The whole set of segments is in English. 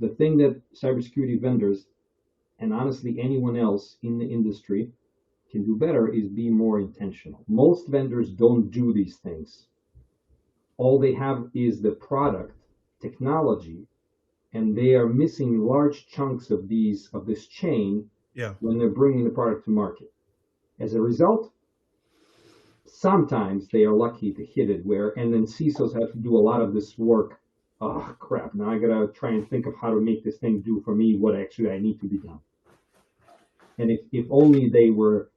The thing that cybersecurity vendors, and honestly anyone else in the industry, can do better is be more intentional. Most vendors don't do these things. All they have is the product, technology, and they are missing large chunks of this chain when they're bringing the product to market. As a result, sometimes they are lucky to hit it and then CISOs have to do a lot of this work. Oh crap, now I gotta try and think of how to make this thing do for me what actually I need to be done. And if only they were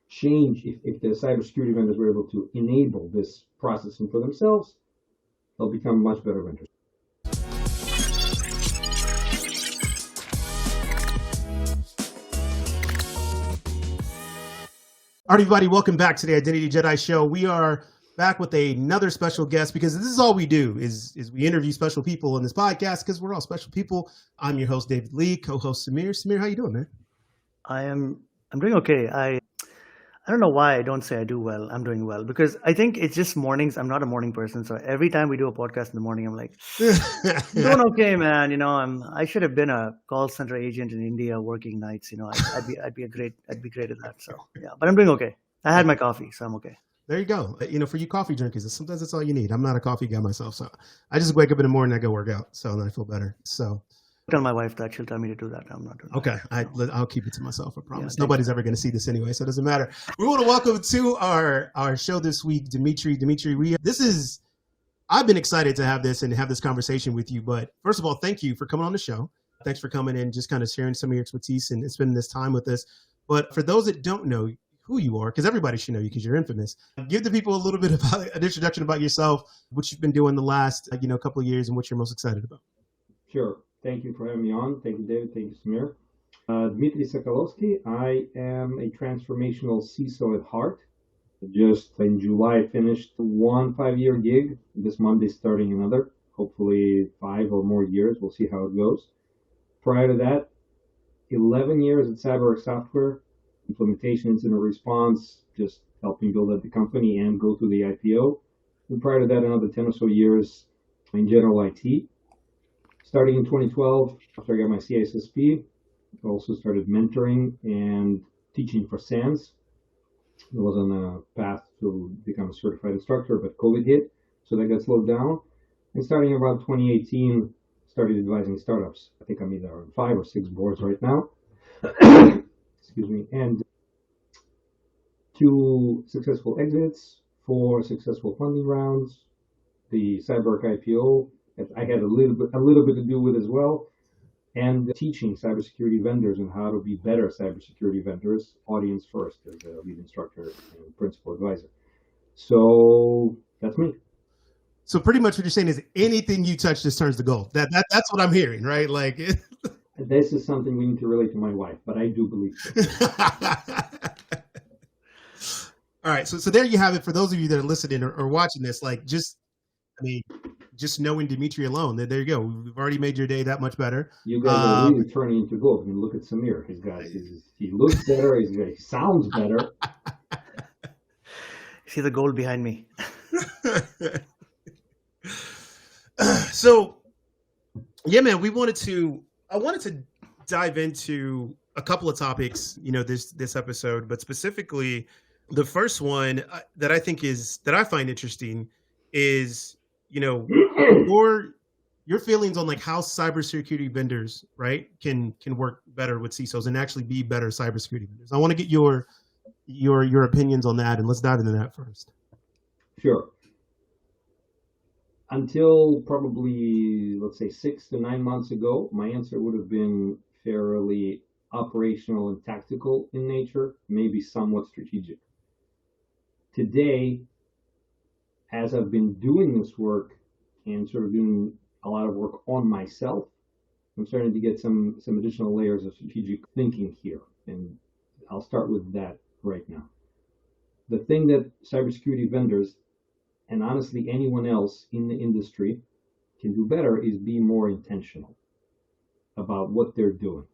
changed, if the cybersecurity vendors were able to enable this processing for themselves, they'll become much better vendors. All right, everybody, welcome back to the Identity Jedi Show. We are back with another special guest because this is all we do is we interview special people in this podcast because we're all special people. I'm your host, David Lee, co-host Samir. Samir, how you doing, man? I'm doing okay. I don't know why I don't say I do well. I'm doing well because I think it's just mornings. I'm not a morning person, so every time we do a podcast in the morning, I'm like, doing okay, man. You know, I should have been a call center agent in India working nights. You know, I'd be great at that. So yeah, but I'm doing okay. I had my coffee, so I'm okay. There you go. You know, for you coffee drinkers, sometimes that's all you need. I'm not a coffee guy myself, so I just wake up in the morning and I go work out, so then I feel better. So. Tell my wife that. She'll tell me to do that. I'm not doing that. Okay. I'll keep it to myself. I promise. Yeah, nobody's ever going to see this anyway, so it doesn't matter. We want to welcome to our show this week, Dmitry. Dmitry, I've been excited to have this and have this conversation with you. But first of all, thank you for coming on the show. Thanks for coming in, just kind of sharing some of your expertise and spending this time with us. But for those that don't know who you are, because everybody should know you because you're infamous, give the people a little bit about an introduction about yourself, what you've been doing the last couple of years and what you're most excited about. Sure. Thank you for having me on. Thank you, David. Thank you, Samir. Dmitry Sokolovsky. I am a transformational CISO at heart. Just in July, I finished one 5-year gig. This Monday, starting another. Hopefully 5 or more years. We'll see how it goes. Prior to that, 11 years at CyberArk Software, implementation, incident response, just helping build up the company and go through the IPO. And prior to that, another 10 or so years in general IT. Starting in 2012, after I got my CISSP, I also started mentoring and teaching for SANS. I was on a path to become a certified instructor, but COVID hit, so that got slowed down. And starting around 2018, started advising startups. I think I'm either on 5 or 6 boards right now. Excuse me. And 2 successful exits, 4 successful funding rounds, the CyberArk IPO. I had a little bit to do with as well, and teaching cybersecurity vendors on how to be better cybersecurity vendors, audience first as a lead instructor and principal advisor. So that's me. So pretty much what you're saying is anything you touch just turns to gold. That's what I'm hearing, right? Like this is something we need to relate to my wife, but I do believe so. All right, so there you have it. For those of you that are listening or watching this, just knowing Dmitry alone, there you go. We've already made your day that much better. You guys are really turning into gold. I mean, look at Samir. He looks better. He sounds better. See the gold behind me. So, yeah, man, I wanted to dive into a couple of topics, this episode, but specifically the first one that I find interesting is, your feelings on like how cybersecurity vendors, right, can work better with CISOs and actually be better cybersecurity vendors. I want to get your opinions on that, and let's dive into that first. Sure. Until probably, let's say 6 to 9 months ago, my answer would have been fairly operational and tactical in nature, maybe somewhat strategic. Today, as I've been doing this work and sort of doing a lot of work on myself, I'm starting to get some additional layers of strategic thinking here. And I'll start with that right now. The thing that cybersecurity vendors, and honestly anyone else in the industry, can do better is be more intentional about what they're doing.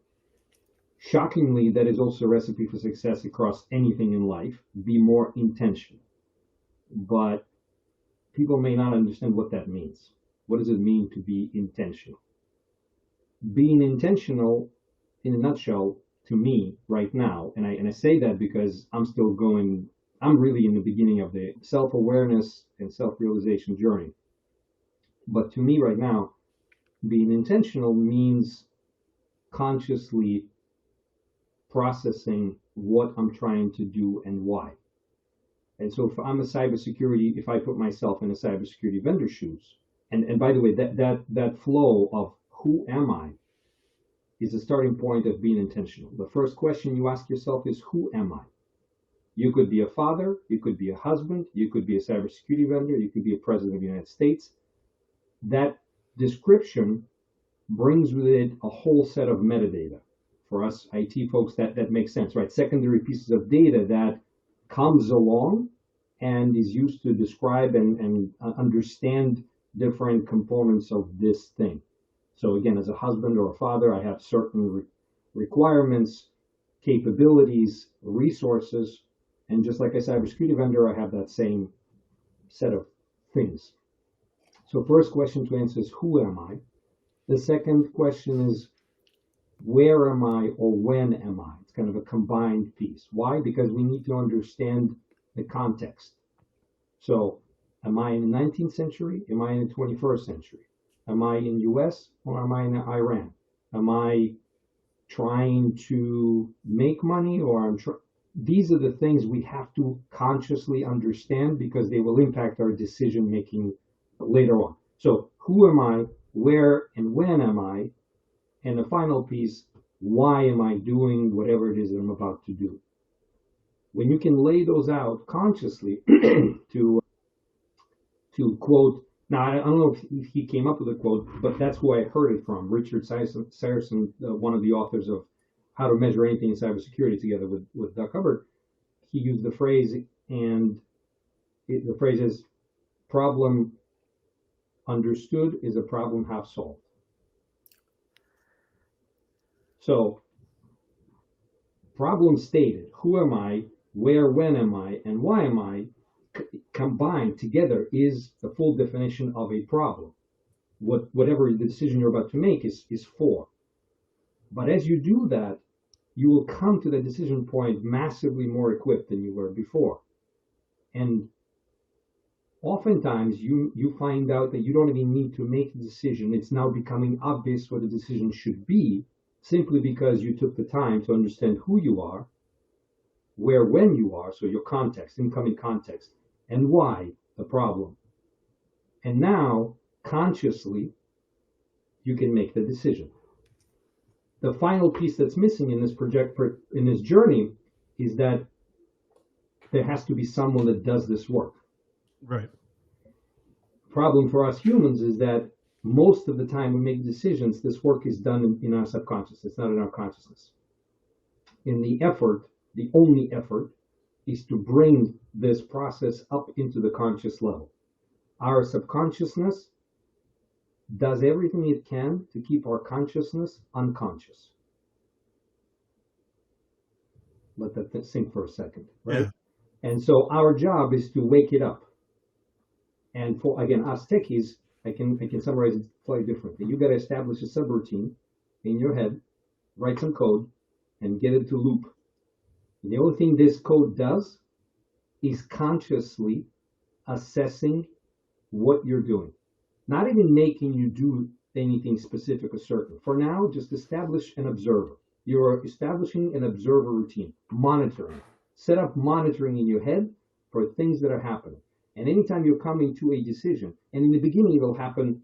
Shockingly, that is also a recipe for success across anything in life. Be more intentional. But people may not understand what that means. What does it mean to be intentional? being intentional, in a nutshell, to me right now, and I say that because I'm really in the beginning of the self-awareness and self-realization journey. But to me right now, being intentional means consciously processing what I'm trying to do and why. And so if I put myself in a cybersecurity vendor's shoes, and by the way, that flow of who am I is the starting point of being intentional. The first question you ask yourself is, who am I? You could be a father, you could be a husband, you could be a cybersecurity vendor, you could be a president of the United States. That description brings with it a whole set of metadata. For us IT folks, that makes sense, right? Secondary pieces of data that comes along and is used to describe and understand different components of this thing. So again, as a husband or a father, I have certain requirements, capabilities, resources, and just like a cybersecurity vendor, I have that same set of things. So first question to answer is, who am I? The second question is, where am I or when am I? It's kind of a combined piece. Why? Because we need to understand the context. So am I in the 19th century? Am I in the 21st century? Am I in the US or am I in Iran? Am I trying to make money or these are the things we have to consciously understand because they will impact our decision making later on. So who am I? Where and when am I? And the final piece, why am I doing whatever it is that I'm about to do? When you can lay those out consciously to quote, now I don't know if he came up with a quote, but that's who I heard it from, Richard Seierson, one of the authors of How to Measure Anything in Cybersecurity, together with Doug Hubbard. He used the phrase, and the phrase is, problem understood is a problem half solved. So, problem stated, who am I, where, when am I, and why am I, combined together is the full definition of a problem. Whatever the decision you're about to make is for. But as you do that, you will come to the decision point massively more equipped than you were before. And oftentimes you find out that you don't even need to make a decision. It's now becoming obvious what the decision should be, simply because you took the time to understand who you are, where, when you are, so your context, incoming context, and why the problem. And now, consciously, you can make the decision. The final piece that's missing in this journey is that there has to be someone that does this work. Right. Problem for us humans is that most of the time we make decisions, this work is done in our subconscious. It's not in our consciousness. In the only effort is to bring this process up into the conscious level. Our subconsciousness does everything it can to keep our consciousness unconscious. Let that sink for a second, right? Yeah. And so our job is to wake it up. And for, again, us techies, I can summarize it slightly differently. You got to establish a subroutine in your head, write some code, and get it to loop. And the only thing this code does is consciously assessing what you're doing. Not even making you do anything specific or certain. For now, just establish an observer. You're establishing an observer routine, monitoring. Set up monitoring in your head for things that are happening. And anytime you're coming to a decision, and in the beginning it'll happen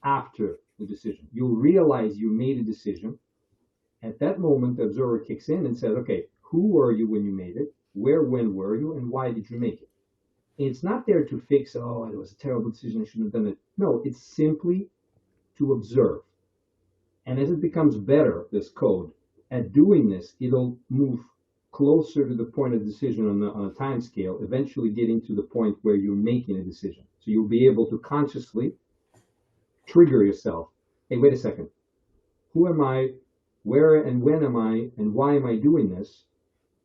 after the decision, you'll realize you made a decision. At that moment, the observer kicks in and says, okay, who were you when you made it? Where, when were you? And why did you make it? It's not there to fix, oh, it was a terrible decision, I shouldn't have done it. No, it's simply to observe. And as it becomes better, this code, at doing this, it'll move closer to the point of decision on a time scale, eventually getting to the point where you're making a decision. So you'll be able to consciously trigger yourself. Hey, wait a second. Who am I? Where and when am I? And why am I doing this?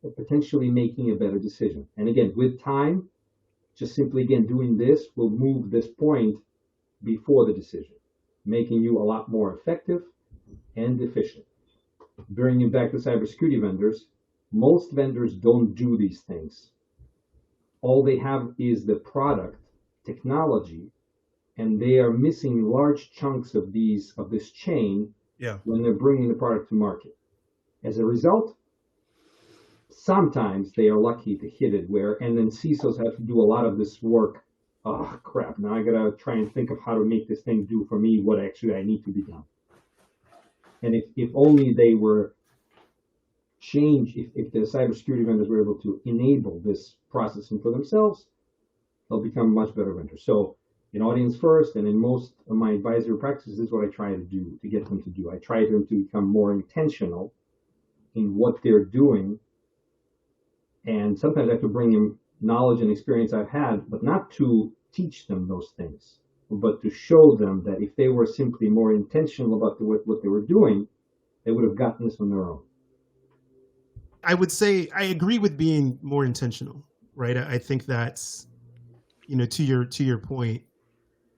Or potentially making a better decision. And again, with time, just simply, again, doing this will move this point before the decision, making you a lot more effective and efficient. Bringing it back to cybersecurity vendors, most vendors don't do these things. All they have is the product, technology, and they are missing large chunks of this chain when they're bringing the product to market. As a result, sometimes they are lucky to hit it and then CISOs have to do a lot of this work. Oh crap, now I gotta try and think of how to make this thing do for me what actually I need to be done. And if only they were if the cybersecurity vendors were able to enable this processing for themselves, they'll become much better vendors. So in audience first and in most of my advisory practices, this is what I try to do, to get them to do. I try them to become more intentional in what they're doing. And sometimes I have to bring in knowledge and experience I've had, but not to teach them those things, but to show them that if they were simply more intentional about what they were doing, they would have gotten this on their own. I would say I agree with being more intentional, right? I think that's, to your point,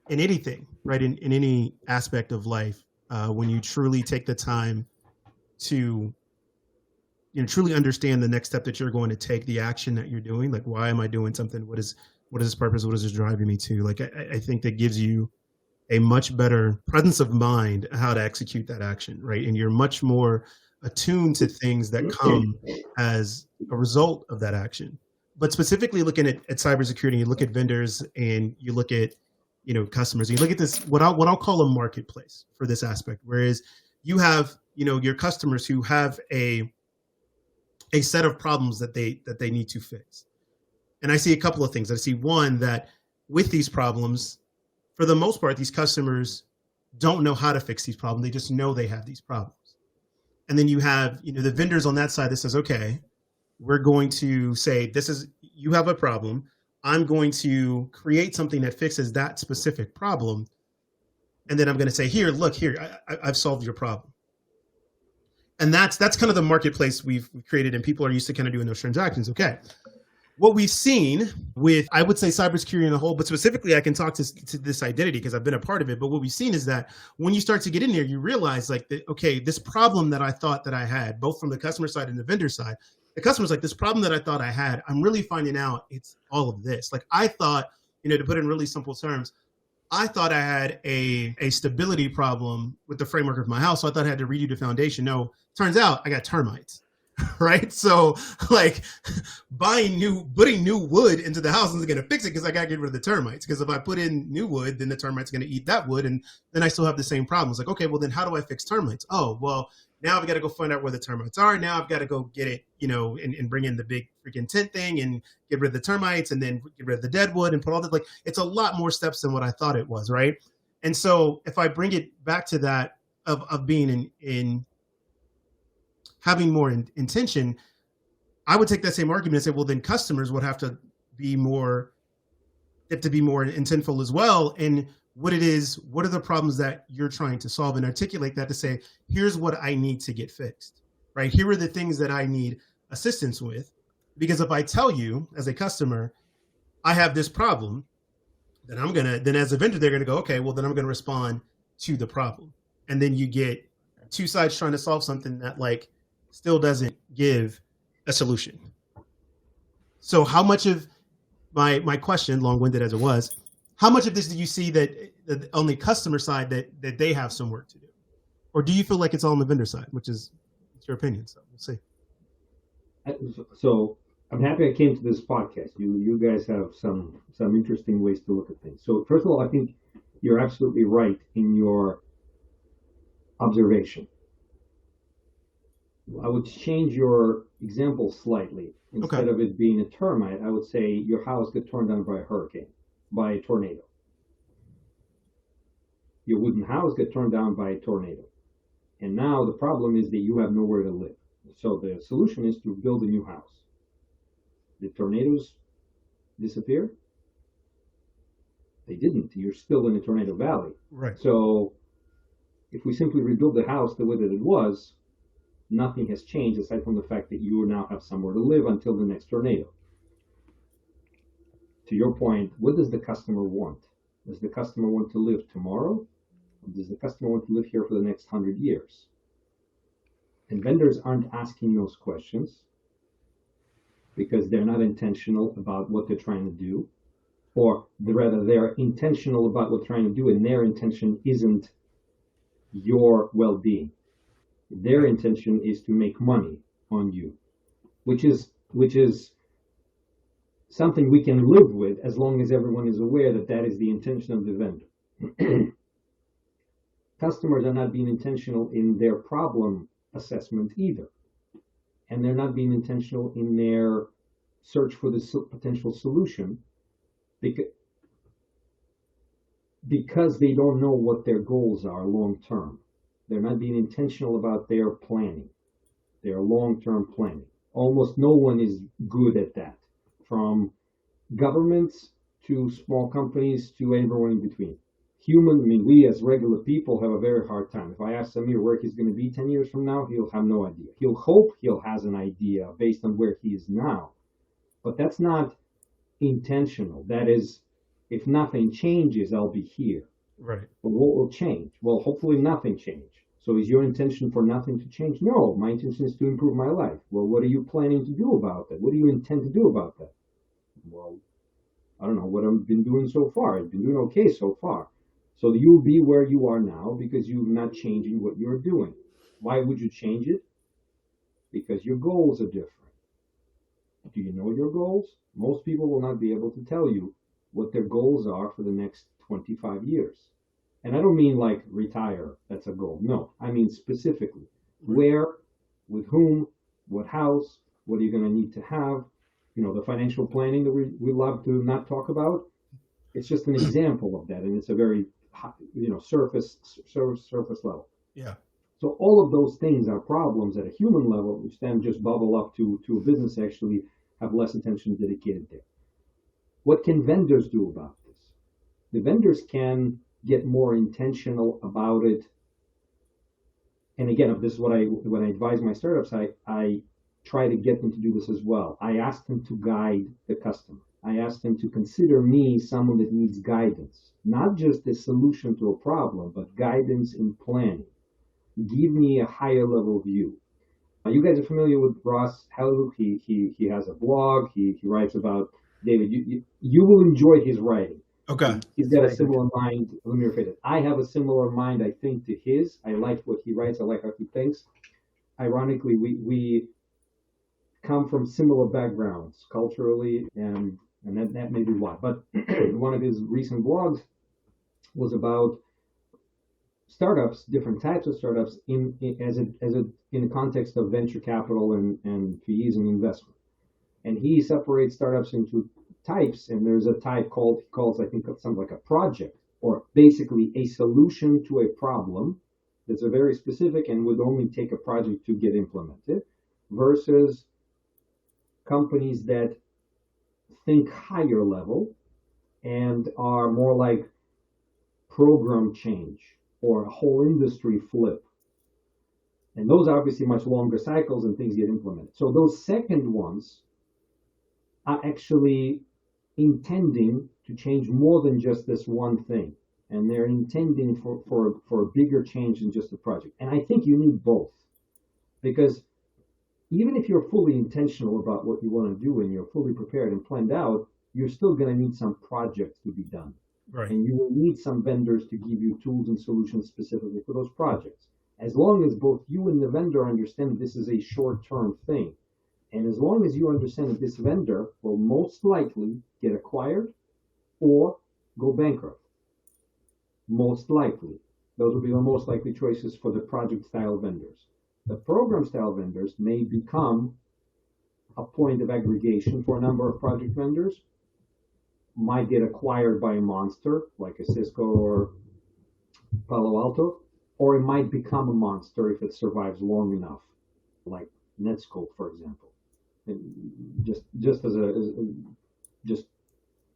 in anything, right? In any aspect of life, when you truly take the time to, truly understand the next step that you're going to take, the action that you're doing, like, why am I doing something? What is this purpose? What is this driving me to? Like, I think that gives you a much better presence of mind how to execute that action, right? And you're much more attuned to things that come as a result of that action. But specifically looking at cybersecurity, you look at vendors and you look at, customers, you look at this, what I'll call a marketplace for this aspect, whereas you have, your customers who have a set of problems that they need to fix. And I see a couple of things. I see one, that with these problems, for the most part, these customers don't know how to fix these problems. They just know they have these problems. And then you have, the vendors on that side that says, okay, we're going to say, you have a problem. I'm going to create something that fixes that specific problem. And then I'm going to say, here, I've solved your problem. And that's kind of the marketplace we've created, and people are used to kind of doing those transactions. Okay. What we've seen with, I would say, cybersecurity in a whole, but specifically I can talk to this identity because I've been a part of it. But what we've seen is that when you start to get in there, you realize okay, this problem that I thought that I had, both from the customer side and the vendor side, the customer's like, this problem that I thought I had, I'm really finding out it's all of this. Like, I thought, to put it in really simple terms, I thought I had a stability problem with the framework of my house. So I thought I had to redo the foundation. No, turns out I got termites. Right. So like putting new wood into the house isn't going to fix it because I got to get rid of the termites. Because if I put in new wood, then the termites are going to eat that wood. And then I still have the same problem. It's like, okay, well, then how do I fix termites? Oh, well, now I've got to go find out where the termites are. Now I've got to go get it, and bring in the big freaking tent thing and get rid of the termites and then get rid of the dead wood and put all that. Like, it's a lot more steps than what I thought it was. Right. And so if I bring it back to that of being in having more intention, I would take that same argument and say, well, then customers would have to be more intentful as well. And what are the problems that you're trying to solve, and articulate that to say, here's what I need to get fixed, right? Here are the things that I need assistance with. Because if I tell you as a customer, I have this problem, then as a vendor, they're going to go, okay, well, then I'm going to respond to the problem. And then you get two sides trying to solve something that still doesn't give a solution. So how much of my question, long-winded as it was, how much of this do you see that on the customer side that they have some work to do? Or do you feel like it's all on the vendor side, which is your opinion? So we'll see. So I'm happy I came to this podcast. You guys have some interesting ways to look at things. So first of all, I think you're absolutely right in your observation. I would change your example slightly. Instead of it being a termite, I would say your house got torn down by a tornado. Your wooden house got torn down by a tornado. And now the problem is that you have nowhere to live. So the solution is to build a new house. The tornadoes disappear? They didn't. You're still in a tornado valley. Right. So if we simply rebuild the house the way that it was, nothing has changed aside from the fact that you now have somewhere to live until the next tornado. To your point, what does the customer want? Does the customer want to live tomorrow? Or does the customer want to live here for the next 100 years? And vendors aren't asking those questions because they're not intentional about what they're trying to do, or rather they're intentional about what they're trying to do, and their intention isn't your well-being. Their intention is to make money on you, which is something we can live with as long as everyone is aware that that is the intention of the vendor. Customers are not being intentional in their problem assessment either, and they're not being intentional in their search for the potential solution because they don't know what their goals are long term. They're not being intentional about their planning, their long-term planning. Almost no one is good at that, from governments to small companies to everyone in between. We as regular people have a very hard time. If I ask Samir where he's going to be 10 years from now, he'll have no idea. He'll hope he'll has an idea based on where he is now. But that's not intentional. That is, if nothing changes, I'll be here. Right. But what will change? Well, hopefully nothing change. So is your intention for nothing to change? No, my intention is to improve my life. Well, what are you planning to do about that? What do you intend to do about that? Well, I don't know what I've been doing so far. I've been doing okay so far. So you'll be where you are now because you're not changing what you're doing. Why would you change it? Because your goals are different. Do you know your goals? Most people will not be able to tell you what their goals are for the next 25 years. And I don't mean like retire, that's a goal. No, I mean specifically where, with whom, what house, what are you going to need to have? The financial planning that we love to not talk about. It's just an example of that, and it's a very surface level. Yeah. So all of those things are problems at a human level, which then just bubble up to a business actually have less attention dedicated there. What can vendors do about this? The vendors can get more intentional about it. And again, this is when I advise my startups, I try to get them to do this as well. I ask them to guide the customer. I ask them to consider me someone that needs guidance, not just the solution to a problem, but guidance in planning. Give me a higher level view. You guys are familiar with Ross Halleluch. He has a blog. He writes about David. You will enjoy his writing. Okay. He's got a similar mind. Let me rephrase it. I have a similar mind, I think, to his. I like what he writes. I like how he thinks. Ironically, we come from similar backgrounds culturally, and that may be why. But one of his recent blogs was about startups, different types of startups, in the context of venture capital and fees and investment. And he separates startups into types, and there's a type he calls I think something like a project, or basically a solution to a problem that's a very specific and would only take a project to get implemented, versus companies that think higher level and are more like program change or a whole industry flip. And those are obviously much longer cycles and things get implemented. So those second ones are actually intending to change more than just this one thing. And they're intending for a bigger change than just a project. And I think you need both. Because even if you're fully intentional about what you want to do and you're fully prepared and planned out, you're still going to need some projects to be done. Right. And you will need some vendors to give you tools and solutions specifically for those projects. As long as both you and the vendor understand this is a short-term thing, and as long as you understand that this vendor will most likely get acquired or go bankrupt, most likely. Those will be the most likely choices for the project-style vendors. The program-style vendors may become a point of aggregation for a number of project vendors, might get acquired by a monster like a Cisco or Palo Alto, or it might become a monster if it survives long enough, like Netscope, for example. And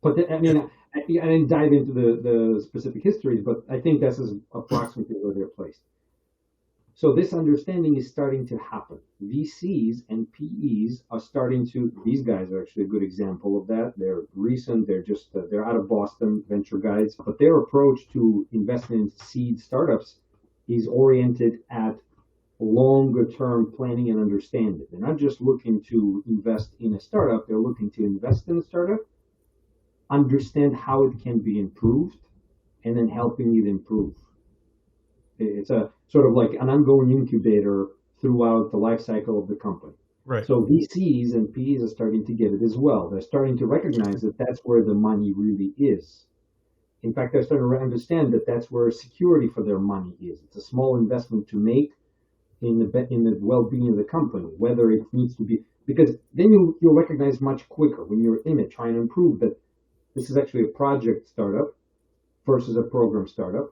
I didn't dive into the specific histories, but I think this is approximately where they're placed. So this understanding is starting to happen. VCs and PEs are starting to, these guys are actually a good example of that. They're recent, they're out of Boston, venture guys, but their approach to investment in seed startups is oriented at longer term planning and understanding. They're not just looking to invest in a startup, they're looking to invest in a startup, understand how it can be improved, and then helping it improve. It's a sort of like an ongoing incubator throughout the life cycle of the company. Right. So VCs and PEs are starting to get it as well. They're starting to recognize that that's where the money really is. In fact, they're starting to understand that that's where security for their money is. It's a small investment to make in the well-being of the company, whether it needs to be, because then you'll recognize much quicker when you're in it, trying to improve that this is actually a project startup versus a program startup,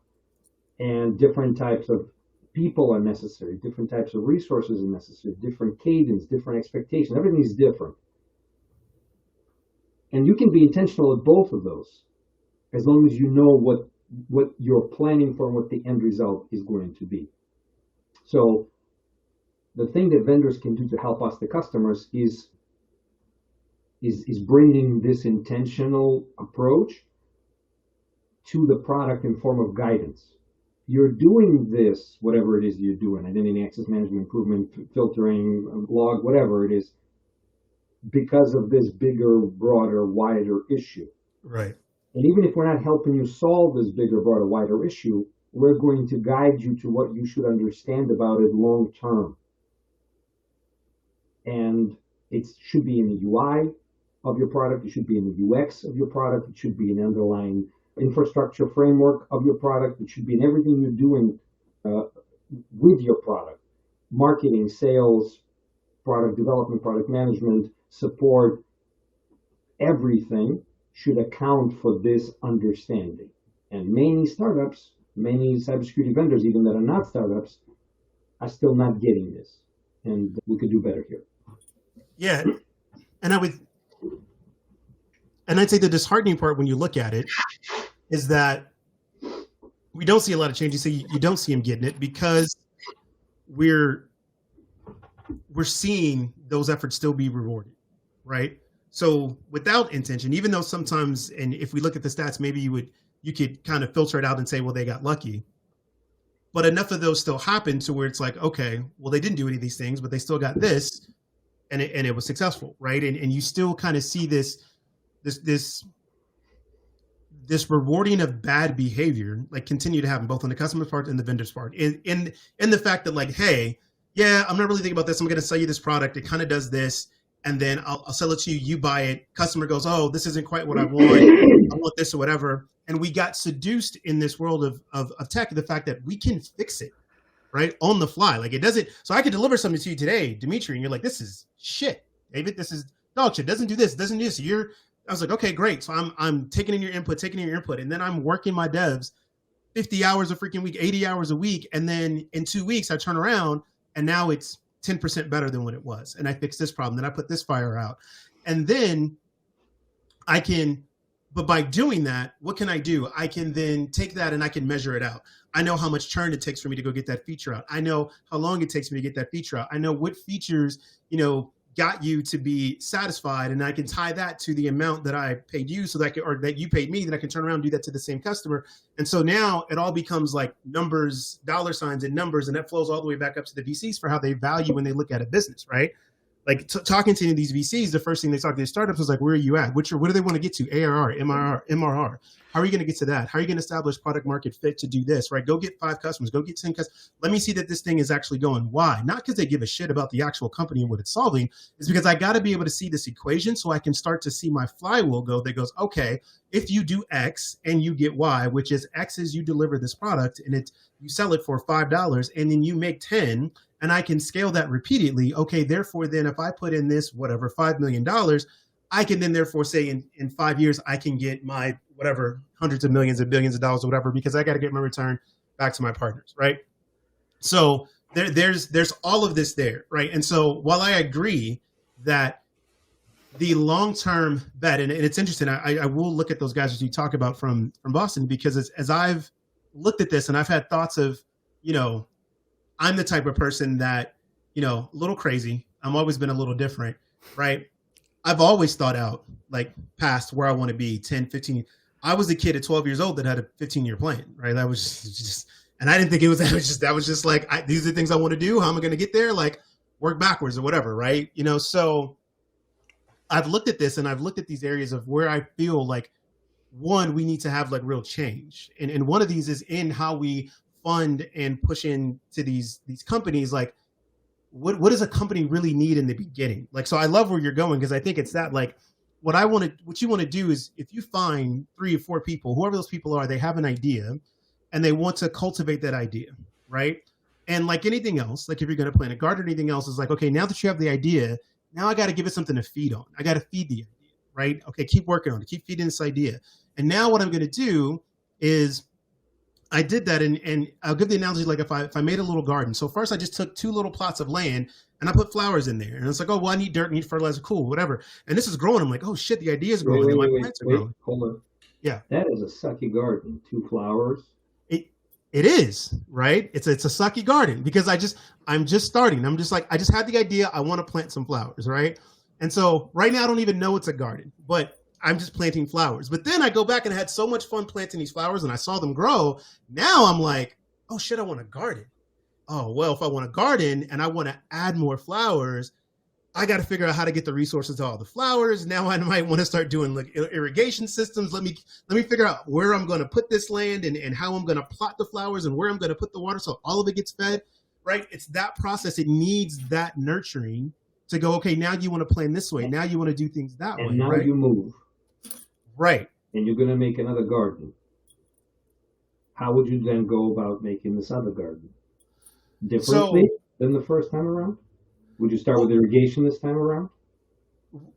and different types of people are necessary, different types of resources are necessary, different cadence, different expectations, everything is different. And you can be intentional at both of those, as long as you know what you're planning for and what the end result is going to be. So the thing that vendors can do to help us, the customers, is bringing this intentional approach to the product in form of guidance. You're doing this, whatever it is you're doing, identity access management, improvement, filtering, log, whatever it is, because of this bigger, broader, wider issue. Right. And even if we're not helping you solve this bigger, broader, wider issue, we're going to guide you to what you should understand about it long term. And it should be in the UI of your product, it should be in the UX of your product, it should be an underlying infrastructure framework of your product, it should be in everything you're doing with your product. Marketing, sales, product development, product management, support, everything should account for this understanding. And many startups, many cybersecurity vendors, even that are not startups, are still not getting this. And we could do better here. Yeah. And I'd say the disheartening part when you look at it is that we don't see a lot of change. You say you don't see them getting it because we're seeing those efforts still be rewarded, right? So without intention, even though sometimes, and if we look at the stats, maybe you could kind of filter it out and say, well, they got lucky. But enough of those still happen to where it's like, okay, well, they didn't do any of these things, but they still got this, and it was successful, right? And you still kind of see this rewarding of bad behavior, like continue to happen both on the customer's part and the vendor's part. In the fact that like, hey, yeah, I'm not really thinking about this. I'm going to sell you this product. It kind of does this. And then I'll sell it to you. You buy it. Customer goes, oh, this isn't quite what I want. I want this or whatever. And we got seduced in this world of tech, the fact that we can fix it, right? On the fly. Like it doesn't. So I could deliver something to you today, Dmitry, and you're like, this is shit, David. This is dog shit. Doesn't do this. Doesn't do this. I was like, okay, great. So I'm taking in your input, and then I'm working my devs 50 hours a freaking week, 80 hours a week. And then in 2 weeks, I turn around and now it's 10% better than what it was. And I fixed this problem. Then I put this fire out. And then but by doing that, what can I do? I can then take that and I can measure it out. I know how much churn it takes for me to go get that feature out. I know how long it takes me to get that feature out. I know what features, got you to be satisfied, and I can tie that to the amount that I paid you or that you paid me, that I can turn around and do that to the same customer. And so now it all becomes like numbers, dollar signs and numbers, and that flows all the way back up to the VCs for how they value when they look at a business, right? Like talking to these VCs, the first thing they talk to their startups is like, where are you at? What do they want to get to? ARR, MRR. How are you going to get to that? How are you going to establish product market fit to do this, right? Go get 5 customers, go get 10 customers. Let me see that this thing is actually going. Why? Not because they give a shit about the actual company and what it's solving. It's because I got to be able to see this equation so I can start to see my flywheel go that goes, okay, if you do X and you get Y, which is X is you deliver this product and you sell it for $5 and then you make 10, and I can scale that repeatedly. Okay, therefore, then if I put in this, whatever, $5 million, I can then therefore say in 5 years, I can get my whatever, hundreds of millions and billions of dollars or whatever, because I got to get my return back to my partners, right? So there's all of this there, right? And so while I agree that the long-term bet, and it's interesting, I will look at those guys that you talk about from Boston, because as I've looked at this and I've had thoughts of, I'm the type of person that, a little crazy. I've always been a little different, right? I've always thought out like past where I want to be 10, 15. I was a kid at 12 years old that had a 15-year plan, right? That was just, And I didn't think it was, that was just like, these are the things I want to do. How am I going to get there? Like work backwards or whatever. Right. You know, so I've looked at this and I've looked at these areas of where I feel like, one, we need to have like real change. And one of these is in how we fund and push into these companies. Like what does a company really need in the beginning? Like, so I love where you're going, because I think it's that, like, what you want to do is, if you find 3 or 4 people, whoever those people are, they have an idea and they want to cultivate that idea, right? And like anything else, like if you're going to plant a garden or anything else, is like, okay, now that you have the idea, now I got to give it something to feed on. I got to feed the idea, right? Okay, keep working on it, keep feeding this idea. And now what I'm going to do is, I did that, and I'll give the analogy, like if I made a little garden. So first I just took 2 little plots of land and I put flowers in there. And it's like, oh, well, I need dirt, I need fertilizer, cool, whatever. And this is growing. I'm like, oh shit, the idea is growing. And my plants are growing. Hold on. Yeah. That is a sucky garden. 2 flowers. It is, right? It's a sucky garden, because I'm just starting. I'm just like, I just had the idea. I want to plant some flowers, right? And so right now I don't even know it's a garden, but I'm just planting flowers. But then I go back and I had so much fun planting these flowers and I saw them grow. Now I'm like, oh shit, I want a garden. Oh, well, if I want a garden and I want to add more flowers, I got to figure out how to get the resources to all the flowers. Now I might want to start doing like irrigation systems. Let me figure out where I'm going to put this land and how I'm going to plot the flowers and where I'm going to put the water so all of it gets fed, right? It's that process. It needs that nurturing to go, okay, now you want to plan this way. Now you want to do things that way. And now right? you move. Right. And you're going to make another garden. How would you then go about making this other garden? Differently than the first time around? Would you start with irrigation this time around?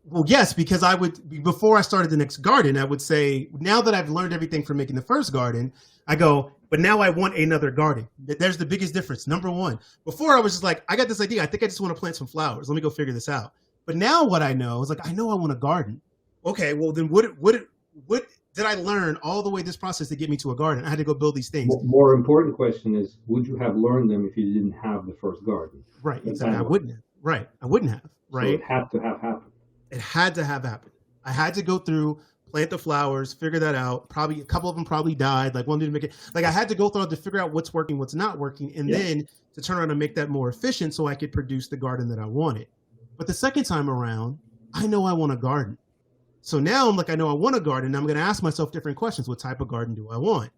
Well, yes, because I would, before I started the next garden, I would say, now that I've learned everything from making the first garden, I go, but now I want another garden. There's the biggest difference. Number one, before I was just like, I got this idea. I think I just want to plant some flowers. Let me go figure this out. But now what I know is like, I know I want a garden. Okay, well then what did I learn all the way this process to get me to a garden? I had to go build these things. More important question is, would you have learned them if you didn't have the first garden? Right, exactly. I wouldn't have. Right, I wouldn't have. Right. So it had to have happened. It had to have happened. I had to go through, plant the flowers, figure that out. Probably a couple of them probably died. Like one didn't make it. Like I had to go through to figure out what's working, what's not working, and then to turn around and make that more efficient so I could produce the garden that I wanted. But the second time around, I know I want a garden. So now I'm like, I know I want a garden. I'm going to ask myself different questions. What type of garden do I want?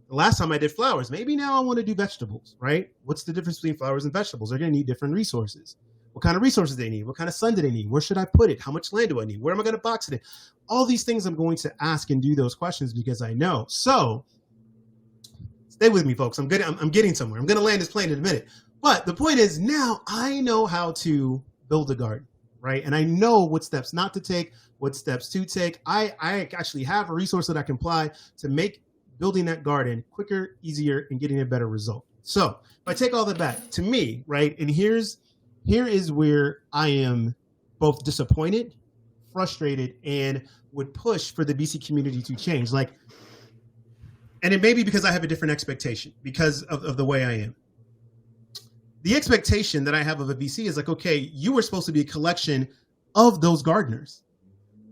The last time I did flowers, maybe now I want to do vegetables, right? What's the difference between flowers and vegetables? They're going to need different resources. What kind of resources they need? What kind of sun do they need? Where should I put it? How much land do I need? Where am I going to box it in? All these things I'm going to ask and do those questions because I know. So stay with me, folks. I'm getting somewhere. I'm going to land this plane in a minute. But the point is, now I know how to build a garden, right? And I know what steps not to take, what steps to take. I actually have a resource that I can apply to make building that garden quicker, easier, and getting a better result. So if I take all that back to me, right? And here is where I am both disappointed, frustrated, and would push for the VC community to change. Like, and it may be because I have a different expectation because of the way I am. The expectation that I have of a VC is like, okay, you were supposed to be a collection of those gardeners.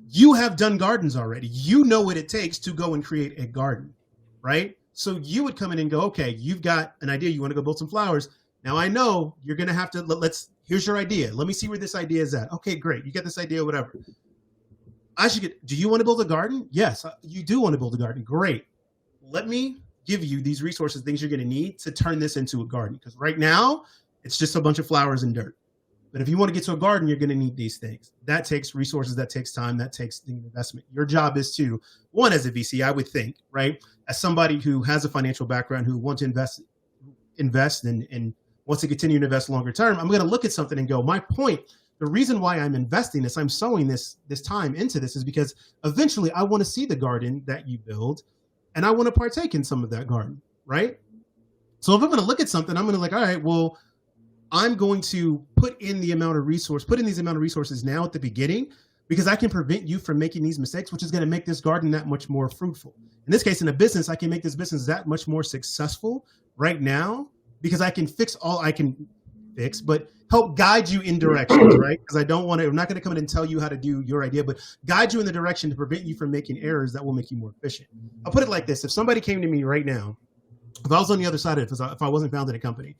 You have done gardens already. You know what it takes to go and create a garden, right? So you would come in and go, okay, you've got an idea. You want to go build some flowers. Now I know you're going to have to, here's your idea. Let me see where this idea is at. Okay, great. You get this idea, whatever. Do you want to build a garden? Yes, you do want to build a garden. Great. Let me give you these resources, things you're going to need to turn this into a garden. Because right now it's just a bunch of flowers and dirt. But if you want to get to a garden, you're going to need these things. That takes resources, that takes time, that takes the investment. Your job is to, one, as a VC, I would think, right? As somebody who has a financial background, who wants to invest and wants to continue to invest longer term, I'm going to look at something and go, my point, the reason why I'm investing this, I'm sowing this time into this is because eventually I want to see the garden that you build and I want to partake in some of that garden, right? So if I'm going to look at something, I'm going to like, all right, well, I'm going to put in these amount of resources now at the beginning because I can prevent you from making these mistakes, which is going to make this garden that much more fruitful. In this case, in a business, I can make this business that much more successful right now because I can but help guide you in directions, right? Because I'm not going to come in and tell you how to do your idea, but guide you in the direction to prevent you from making errors that will make you more efficient. I'll put it like this. If somebody came to me right now if I was on the other side of it, if I wasn't founding a company,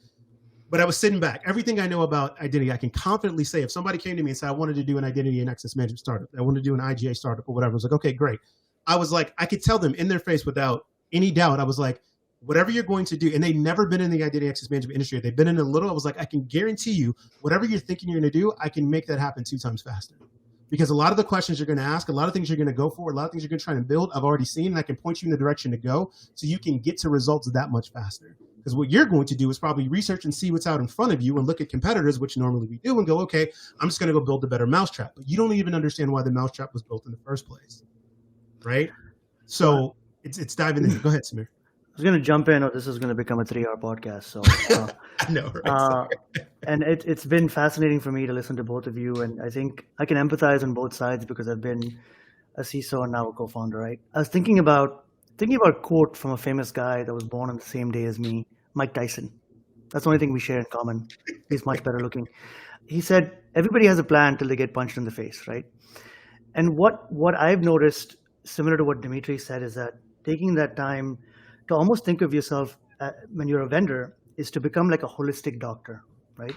but I was sitting back, everything I know about identity, I can confidently say, if somebody came to me and said, I wanted to do an identity and access management startup, I wanted to do an IGA startup or whatever, I was like, okay, great. I was like, I could tell them in their face without any doubt. I was like, whatever you're going to do, and they've never been in the identity access management industry. They've been in a little. I was like, I can guarantee you, whatever you're thinking you're going to do, I can make that happen 2 times faster. Because a lot of the questions you're going to ask, a lot of things you're going to go for, a lot of things you're going to try and build, I've already seen, and I can point you in the direction to go so you can get to results that much faster. Because what you're going to do is probably research and see what's out in front of you and look at competitors, which normally we do, and go, okay, I'm just going to go build a better mousetrap. But you don't even understand why the mousetrap was built in the first place, right? So it's diving in. Go ahead, Samir. I was going to jump in, or this is going to become a 3-hour podcast. So, I know, right? And it's been fascinating for me to listen to both of you. And I think I can empathize on both sides because I've been a CISO and now a co-founder, right? I was thinking about a quote from a famous guy that was born on the same day as me, Mike Tyson. That's the only thing we share in common. He's much better looking. He said, everybody has a plan till they get punched in the face, right? And what I've noticed, similar to what Dmitry said, is that taking that time to almost think of yourself when you're a vendor is to become like a holistic doctor, right?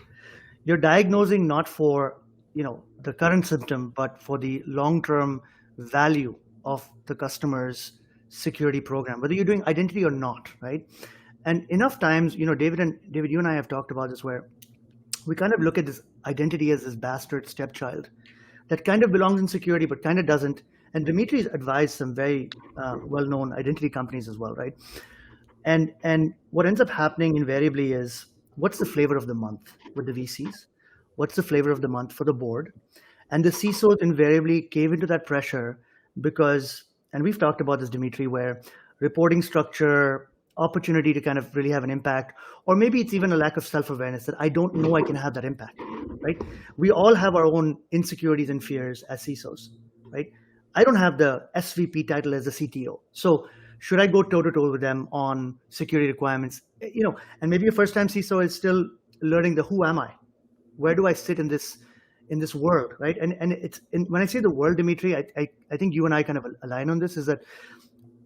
You're diagnosing not for, the current symptom, but for the long-term value of the customer's security program, whether you're doing identity or not, right? And enough times, David, you and I have talked about this, where we kind of look at this identity as this bastard stepchild that kind of belongs in security, but kind of doesn't. And Dmitry's advised some very well-known identity companies as well, right? And what ends up happening invariably is, what's the flavor of the month with the VCs? What's the flavor of the month for the board? And the CISOs invariably cave into that pressure because, and we've talked about this, Dmitry, where reporting structure, opportunity to kind of really have an impact, or maybe it's even a lack of self-awareness that I don't know I can have that impact, right? We all have our own insecurities and fears as CISOs, right? I don't have the SVP title as a CTO. So should I go toe-to-toe with them on security requirements? And maybe a first-time CISO is still learning who am I? Where do I sit in this world, right? And when I say the world, Dmitry, I think you and I kind of align on this, is that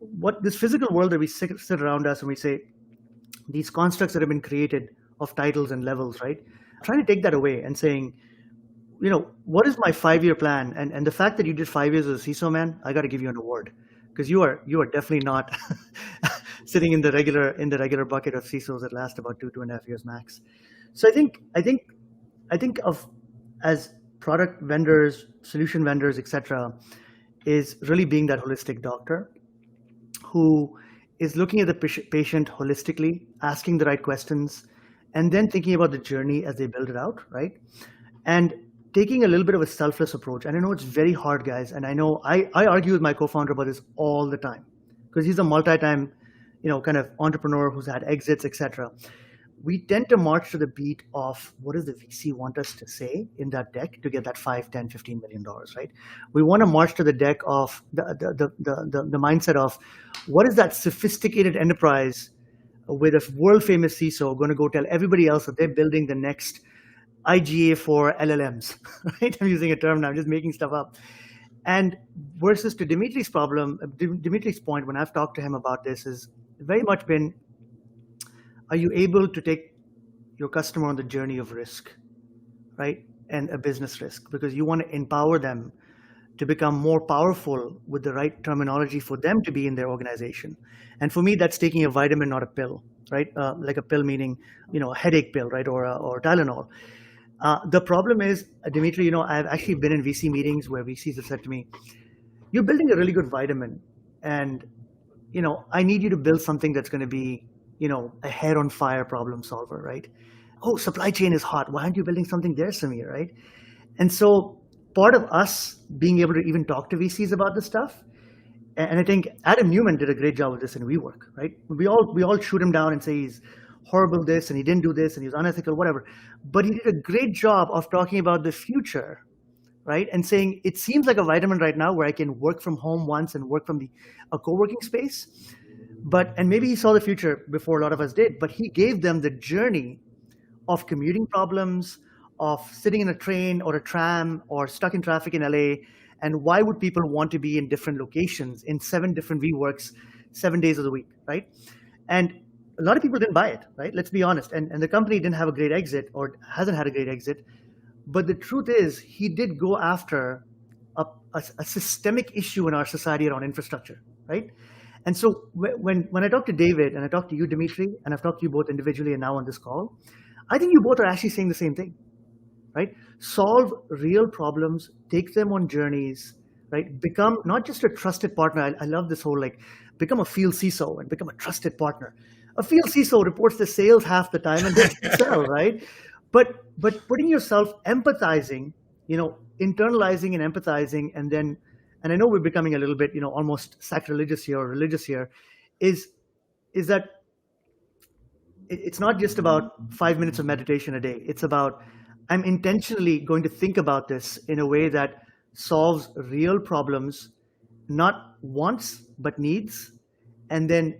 what this physical world that we sit around us and we say, these constructs that have been created of titles and levels, right? Trying to take that away and saying, what is my 5-year plan? And the fact that you did 5 years as a CISO, man, I got to give you an award, because you are definitely not sitting in the regular bucket of CISOs that last about 2.5 years max. So I think of as product vendors, solution vendors, etc., is really being that holistic doctor who is looking at the patient holistically, asking the right questions, and then thinking about the journey as they build it out, right? And taking a little bit of a selfless approach. And I know it's very hard, guys. And I know I argue with my co-founder about this all the time because he's a multi-time, kind of entrepreneur who's had exits, etc. We tend to march to the beat of what does the VC want us to say in that deck to get that $5, $10, $15 million, right? We want to march to the deck of the mindset of what is that sophisticated enterprise with a world famous CISO going to go tell everybody else that they're building the next IGA for LLMs, right? I'm using a term now, I'm just making stuff up. And versus to Dmitry's point, when I've talked to him about this, is very much been, are you able to take your customer on the journey of risk, right? And a business risk, because you want to empower them to become more powerful with the right terminology for them to be in their organization. And for me, that's taking a vitamin, not a pill, right? Like a pill meaning, a headache pill, right? Or Tylenol. The problem is, Dmitry, I've actually been in VC meetings where VCs have said to me, you're building a really good vitamin. And, I need you to build something that's going to be, a hair on fire problem solver, right? Oh, supply chain is hot. Why aren't you building something there, Samir, right? And so part of us being able to even talk to VCs about this stuff, and I think Adam Newman did a great job with this in WeWork, right? We all shoot him down and say he's horrible this and he didn't do this and he was unethical, whatever. But he did a great job of talking about the future, right? And saying it seems like a vitamin right now where I can work from home once and work from a co-working space. And maybe he saw the future before a lot of us did, but he gave them the journey of commuting problems, of sitting in a train or a tram or stuck in traffic in LA. And why would people want to be in different locations in 7 different WeWorks, 7 days of the week, right? And a lot of people didn't buy it, right? Let's be honest. And the company didn't have a great exit or hasn't had a great exit. But the truth is, he did go after a systemic issue in our society around infrastructure, right? And so when I talk to David and I talk to you, Dmitry, and I've talked to you both individually and now on this call, I think you both are actually saying the same thing, right? Solve real problems, take them on journeys, right? Become not just a trusted partner. I love this whole like, become a field CISO and become a trusted partner. A field CISO reports the sales half the time and doesn't sell, right? But putting yourself, empathizing, internalizing and empathizing, and I know we're becoming a little bit, almost sacrilegious here or religious here, is that it's not just about 5 minutes of meditation a day. It's about, I'm intentionally going to think about this in a way that solves real problems, not wants, but needs, and then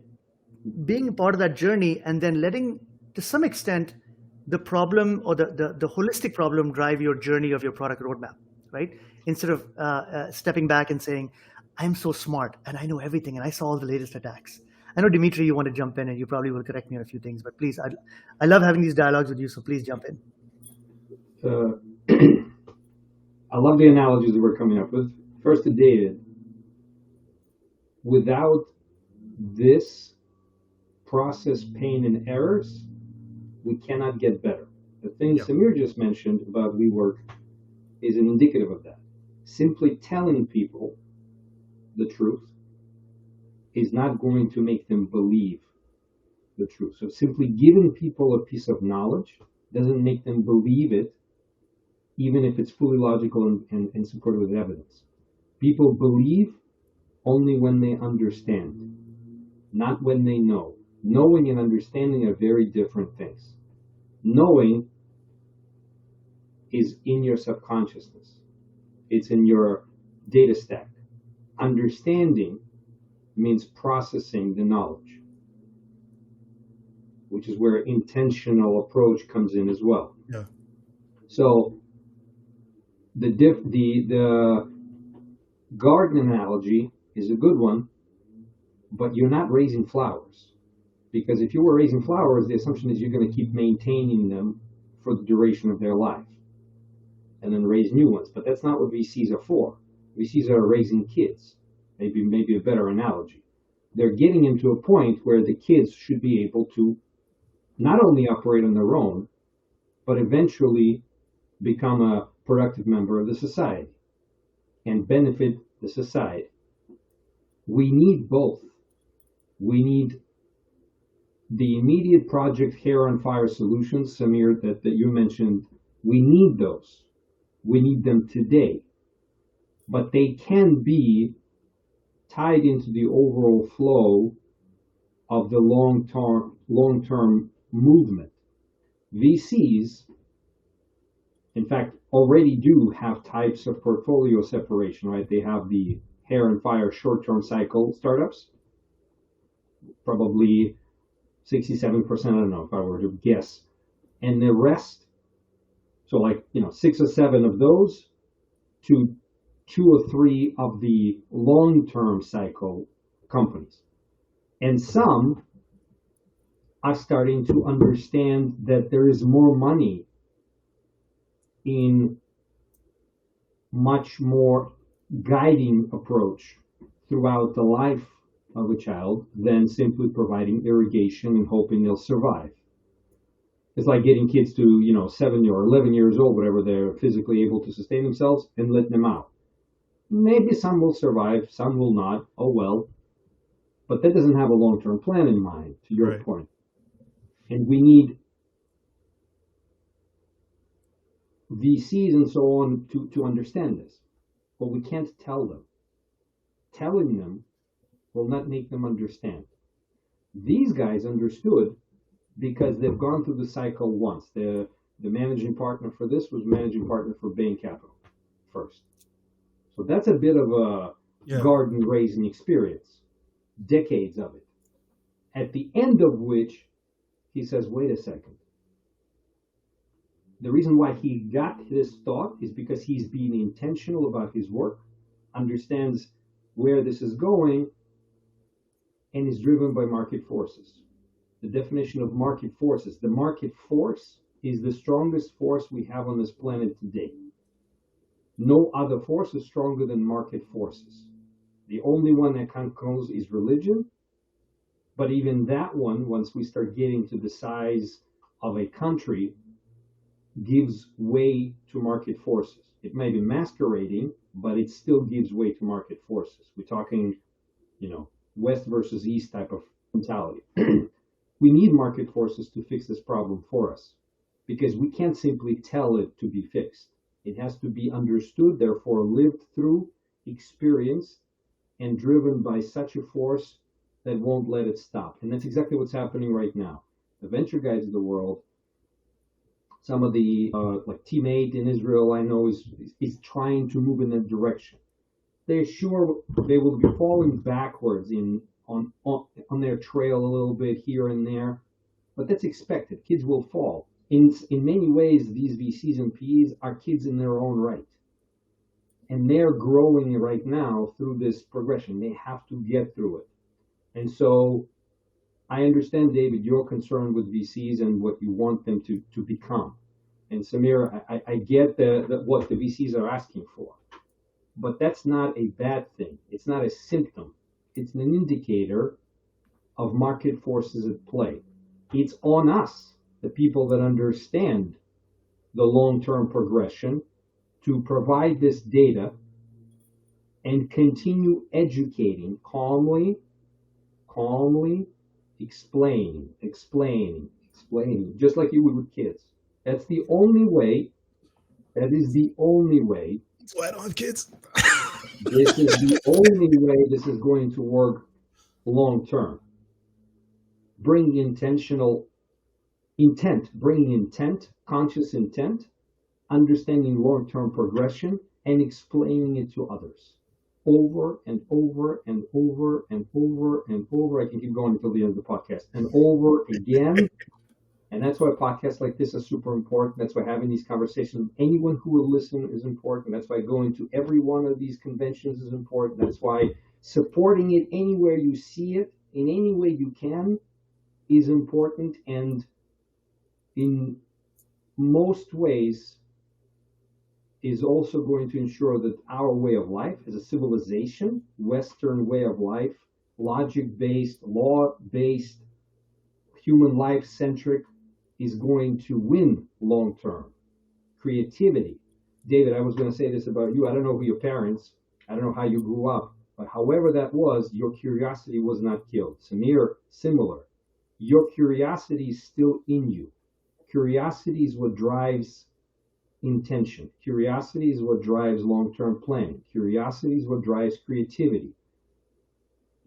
being a part of that journey and then letting, to some extent, the problem or the holistic problem drive your journey of your product roadmap, right? Instead of stepping back and saying, I'm so smart and I know everything and I saw all the latest attacks. I know, Dmitry, you want to jump in and you probably will correct me on a few things, but please, I love having these dialogues with you, so please jump in. I love the analogies that we're coming up with. First to David, without this process, pain, and errors, we cannot get better. The thing Samir just mentioned about WeWork is an indicative of that. Simply telling people the truth is not going to make them believe the truth. So simply giving people a piece of knowledge doesn't make them believe it, even if it's fully logical and supported with evidence. People believe only when they understand, not when they know. Knowing and understanding are very different things. Knowing is in your subconsciousness. It's in your data stack. Understanding means processing the knowledge, which is where intentional approach comes in as well. Yeah. So the garden analogy is a good one, but you're not raising flowers. Because if you were raising flowers, the assumption is you're going to keep maintaining them for the duration of their life and then raise new ones. But that's not what VCs are for. VCs are raising kids. Maybe a better analogy. They're getting into a point where the kids should be able to not only operate on their own, but eventually become a productive member of the society and benefit the society. We need both. We need the immediate project hair on fire solutions, Samir, that you mentioned. We need those. We need them today. But they can be tied into the overall flow of the long-term movement. VCs, in fact, already do have types of portfolio separation, right? They have the hair and fire short-term cycle startups, probably 67%, I don't know if I were to guess. And the rest, so like, 6 or 7 of those to 2 or 3 of the long-term cycle companies. And some are starting to understand that there is more money in much more guiding approach throughout the life of a child than simply providing irrigation and hoping they'll survive. It's like getting kids to, 7 or 11 years old, whatever they're physically able to sustain themselves, and letting them out. Maybe some will survive, some will not. Oh well. But that doesn't have a long-term plan in mind, to your point. And we need VCs and so on to understand this. But we can't tell them. Telling them will not make them understand. These guys understood because they've gone through the cycle once. The managing partner for this was managing partner for Bain Capital first. So that's a bit of a garden raising experience. Decades of it. At the end of which he says, wait a second. The reason why he got this thought is because he's being intentional about his work, understands where this is going, and is driven by market forces. the definition of market forces. The market force is the strongest force we have on this planet today. No other force is stronger than market forces. The only one that comes is religion. But even that one, once we start getting to the size of a country, gives way to market forces. It may be masquerading, but it still gives way to market forces. We're talking, West versus East type of mentality. We need market forces to fix this problem for us, because we can't simply tell it to be fixed. It has to be understood, therefore lived through, experienced, and driven by such a force that won't let it stop. And that's exactly what's happening right now. The venture guys of the world, some of the like Team8 in Israel, I know is trying to move in that direction. They're sure they will be falling backwards on their trail a little bit here and there, but that's expected. Kids will fall. In many ways, these VCs and PEs are kids in their own right, and they're growing right now through this progression. They have to get through it, and so I understand, David, your concern with VCs and what you want them to become. And Samir, I get what the VCs are asking for. But that's not a bad thing. It's not a symptom. It's an indicator of market forces at play. It's on us, the people that understand the long-term progression, to provide this data and continue educating calmly, explaining, just like you would with kids. That's the only way. That is the only way. That's why I don't have kids. This is the only way this is going to work long term. Bring intentional intent, conscious intent, understanding long-term progression, and explaining it to others over and over and over and over and over. I can keep going until the end of the podcast, and over again. And that's why podcasts like this are super important. That's why having these conversations with anyone who will listen is important. That's why going to every one of these conventions is important. That's why supporting it anywhere you see it, in any way you can, is important. And in most ways is also going to ensure that our way of life as a civilization, Western way of life, logic-based, law-based, human life-centric, is going to win long-term. Creativity. David, I was going to say this about you. I don't know who your parents, I don't know how you grew up, but however that was, your curiosity was not killed. Samir, similar. Your curiosity is still in you. Curiosity is what drives intention. Curiosity is what drives long-term planning. Curiosity is what drives creativity.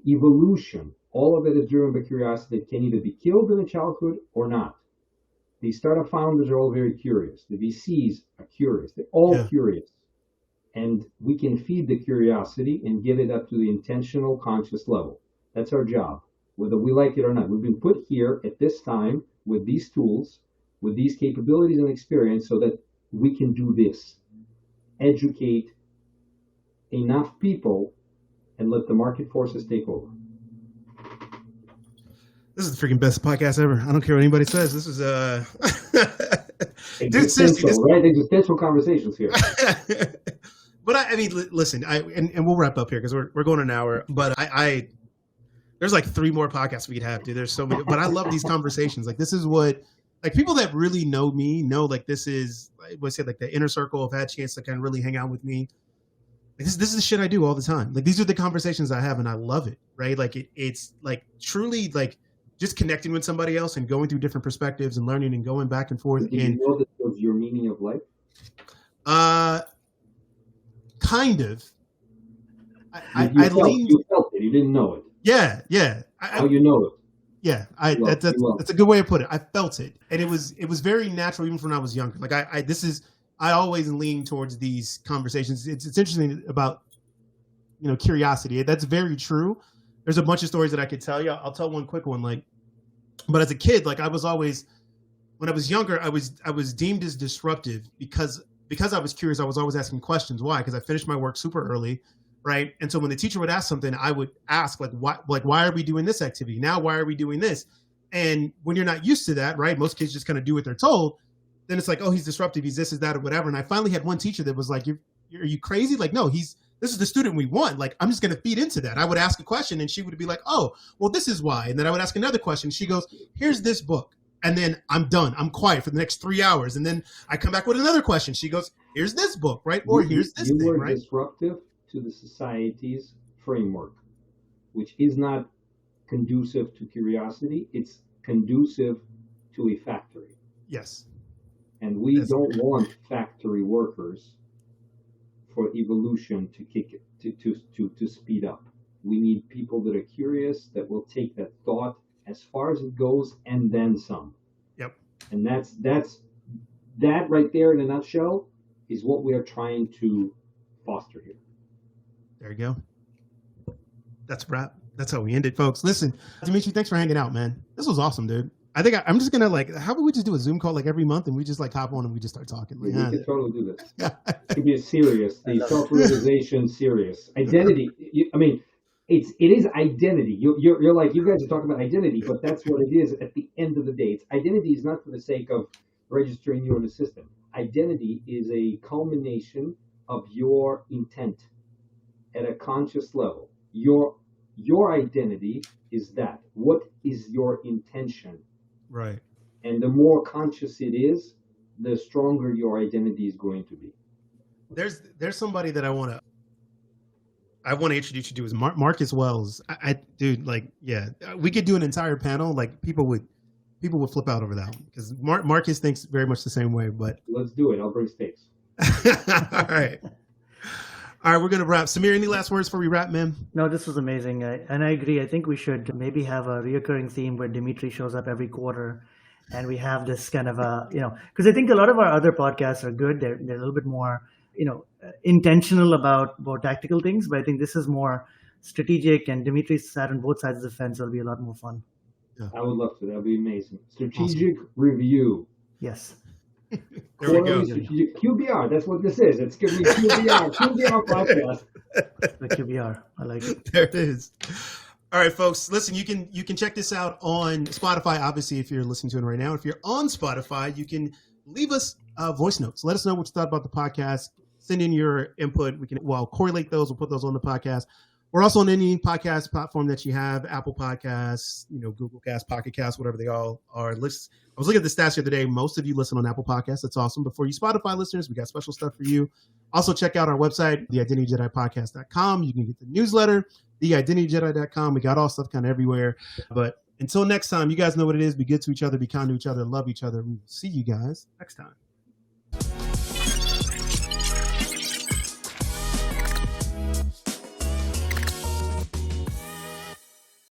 Evolution. All of it is driven by curiosity. It can either be killed in a childhood or not. The startup founders are all very curious. The VCs are curious. They're all curious. And we can feed the curiosity and get it up to the intentional, conscious level. That's our job, whether we like it or not. We've been put here at this time with these tools, with these capabilities and experience so that we can do this. Educate enough people and let the market forces take over. This is the freaking best podcast ever. I don't care what anybody says. This is dude, seriously, right? Existential conversations here. But I mean, listen, and we'll wrap up here because we're going an hour. But I there's like 3 more podcasts we could have, dude. There's so many. But I love these conversations. Like, this is what, like, people that really know me know, like, this is, I would say, like, the inner circle have had a chance to kind of really hang out with me. Like, this is the shit I do all the time. Like, these are the conversations I have, and I love it, right? Like, it's like truly like just connecting with somebody else and going through different perspectives and learning and going back and forth. Did you know this was your meaning of life? Kind of. You felt it. You didn't know it. Yeah. How you know it? Yeah, that's a good way to put it. I felt it, and it was very natural even from when I was younger. Like I always lean towards these conversations. It's interesting about curiosity. That's very true. There's a bunch of stories that I could tell you. I'll tell one quick one. But as a kid, like, I was always, when I was younger, I was deemed as disruptive because I was curious. I was always asking questions. Why? Because I finished my work super early, right? And so when the teacher would ask something, I would ask, why are we doing this activity now? Why are we doing this? And when you're not used to that, right? Most kids just kind of do what they're told. Then it's like, oh, he's disruptive. He's this, is that, or whatever. And I finally had one teacher that was like, are you crazy? Like, no, this is the student we want. Like, I'm just going to feed into that. I would ask a question and she would be like, oh, well, this is why. And then I would ask another question. She goes, here's this book. And then I'm done. I'm quiet for the next 3 hours. And then I come back with another question. She goes, here's this book, right? Or here's this thing, right? You were disruptive to the society's framework, which is not conducive to curiosity. It's conducive to a factory. Yes. And we don't want factory workers for evolution to kick it, to speed up. We need people that are curious, that will take that thought as far as it goes and then some. Yep. And that right there in a nutshell is what we are trying to foster here. There you go. That's a wrap. That's how we end it, folks. Listen, Dmitry, thanks for hanging out, man. This was awesome, dude. I think I'm just going to how about we just do a Zoom call every month and we just hop on and we just start talking. We could totally do this. It could be a serious, the self-realization serious. Identity, it is identity. You're like, you guys are talking about identity, but that's what it is at the end of the day. Identity is not for the sake of registering you in the system. Identity is a culmination of your intent at a conscious level. Your identity is that. What is your intention? Right. And the more conscious it is, the stronger your identity is going to be. There's somebody that I want to introduce you to is Marcus Wells. Dude, we could do an entire panel. Like people would flip out over that one because Marcus thinks very much the same way. But let's do it. I'll bring steaks. All right, we're going to wrap. Samir, any last words before we wrap, man? No, this was amazing. And I agree. I think we should maybe have a reoccurring theme where Dmitry shows up every quarter and we have this kind of because I think a lot of our other podcasts are good. They're a little bit more, intentional about more tactical things. But I think this is more strategic and Dmitry sat on both sides of the fence. It'll be a lot more fun. Yeah. I would love to. That would be amazing. Strategic review. Yes. There we go. QBR, that's what this is. It's going to be QBR podcast. The QBR, I like it. There it is. All right, folks. Listen, you can check this out on Spotify. Obviously, if you're listening to it right now, if you're on Spotify, you can leave us voice notes. Let us know what you thought about the podcast. Send in your input. We'll correlate those. We'll put those on the podcast. We're also on any podcast platform that you have, Apple Podcasts, Google Cast, Pocket Cast, whatever they all are. I was looking at the stats the other day. Most of you listen on Apple Podcasts. That's awesome. But for you Spotify listeners, we got special stuff for you. Also, check out our website, theidentityjedipodcast.com. You can get the newsletter, theidentitykedi.com. We got all stuff kind of everywhere. But until next time, you guys know what it is. Be good to each other, be kind to each other, love each other. We will see you guys next time.